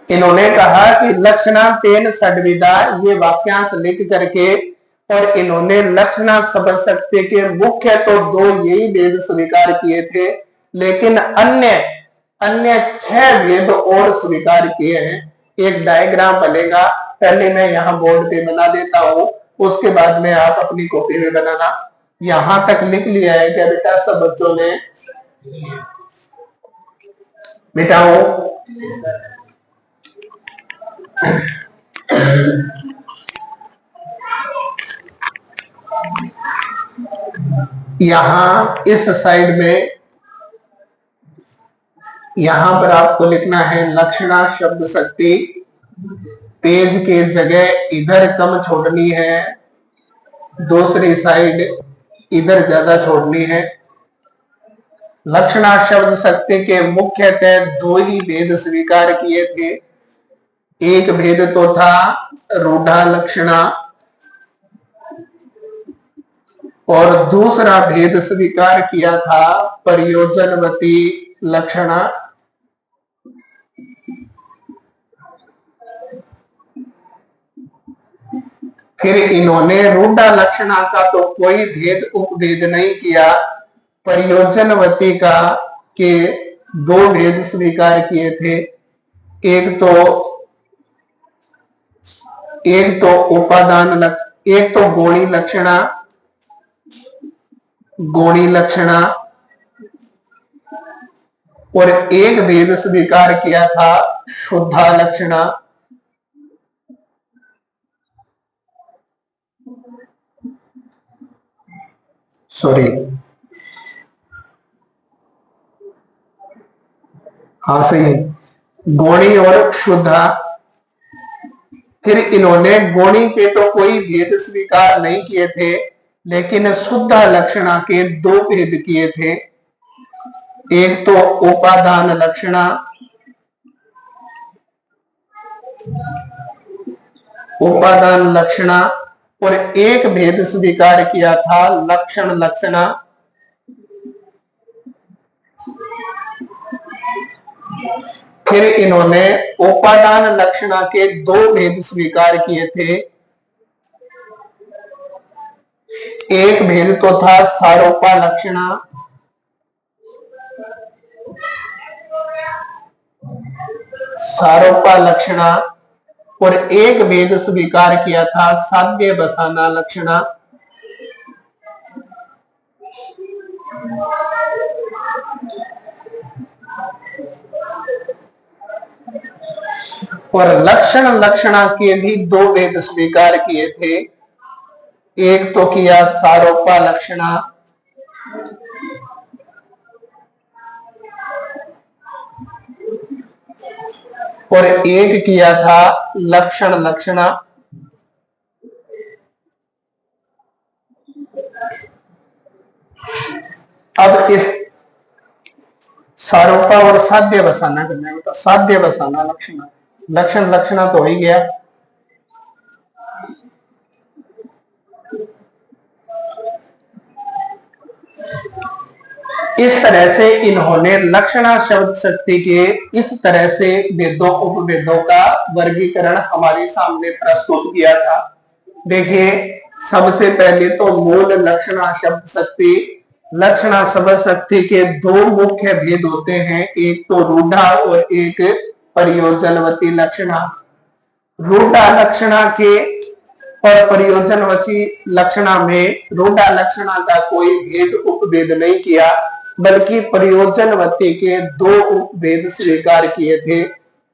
इन्होंने कहा कि लक्षणा तेन षड्विधा, ये वाक्यांश लिख करके, और इन्होंने लक्षणा शब्द शक्ति के मुख्य तो दो यही वेद स्वीकार किए थे, लेकिन अन्य अन्य 6 वेद और स्वीकार किए हैं। एक डायग्राम बनेगा, पहले मैं यहाँ बोर्ड पे बना देता हूँ, उसके बाद में आप अपनी कॉपी में बनाना। यहां तक लिख लिया है क्या बेटा सब बच्चों ने? बेटाओ यहां इस साइड में, यहां पर आपको लिखना है लक्षणा शब्द शक्ति। पेज के जगह इधर कम छोड़नी है, दूसरी साइड इधर ज्यादा छोड़नी है। लक्षणा शब्द शक्ति के मुख्यतः 2 ही भेद स्वीकार किए थे। एक भेद तो था रूढ़ा लक्षणा, और दूसरा भेद स्वीकार किया था प्रयोजनवती लक्षणा। फिर इन्होंने रूढ़ा लक्षणा का तो कोई भेद उपभेद नहीं किया, प्रयोजनवती का के 2 भेद स्वीकार किए थे। एक तो उपादान एक तो गौणी लक्षणा, और एक भेद स्वीकार किया था शुद्धा लक्षणा। सॉरी, हाँ सही है, गौणी और शुद्धा। फिर इन्होंने गौणी के तो कोई भेद स्वीकार नहीं किए थे, लेकिन शुद्धा लक्षणा के 2 भेद किए थे। एक तो उपादान लक्षणा, और एक भेद स्वीकार किया था लक्षण लक्षणा। फिर इन्होंने उपादान लक्षणा के 2 भेद स्वीकार किए थे। एक भेद तो था सारोपा लक्षणा, और एक भेद स्वीकार किया था साध्य बसाना लक्षणा। और लक्षण लक्षणा के भी 2 भेद स्वीकार किए थे। एक तो किया सारोपा लक्षणा, और एक किया था लक्षण लक्षणा। अब इस सारोपा और साध्य बसाना करना है, तो साध्य बसाना लक्षणा, लक्षण लक्षणा तो हो ही गया। इस तरह से इन्होंने लक्षणा शब्द शक्ति के इस तरह से वेदों उपवेदों का वर्गीकरण हमारे सामने प्रस्तुत किया था। देखिए, सबसे पहले तो मूल लक्षणा शब्द शक्ति। लक्षणा शब्द शक्ति के 2 मुख्य भेद होते हैं, एक तो रूढ़ा और एक प्रयोजनवती लक्षणा। रूढ़ा लक्षणा के और प्रयोजनवती लक्षणा में रूढ़ा लक्षणा का कोई भेद उपभेद नहीं किया, बल्कि प्रयोजनवती के 2 उपभेद स्वीकार किए थे।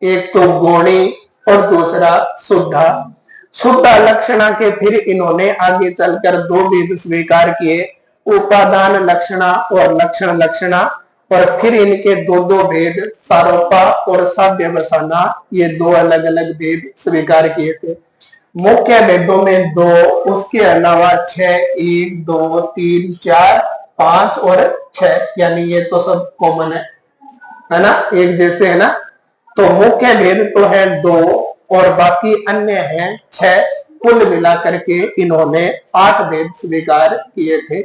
एक तो गौणी और दूसरा शुद्धा। शुद्धा लक्षणा के फिर इन्होंने आगे चलकर 2 भेद स्वीकार किए, उपादान लक्षणा और लक्षण लक्षणा। और फिर इनके 2 भेद सारोपा और साध्य बसाना, ये 2 अलग अलग भेद स्वीकार किए थे। मुख्य भेदों में 2, उसके अलावा 6, 1, 2, 3, 4, 5 और 6, यानी ये तो सब कॉमन है ना, एक जैसे है ना। तो मुख्य भेद तो है 2 और बाकी अन्य हैं 6। कुल मिलाकर के इन्होंने 8 भेद स्वीकार किए थे।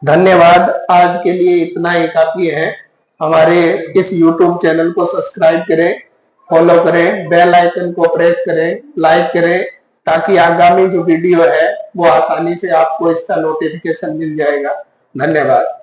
धन्यवाद, आज के लिए इतना ही काफी है। हमारे इस YouTube चैनल को सब्सक्राइब करें फॉलो करें, बेल आइकन को प्रेस करें, लाइक करें, ताकि आगामी जो वीडियो है वो आसानी से आपको इसका नोटिफिकेशन मिल जाएगा। धन्यवाद।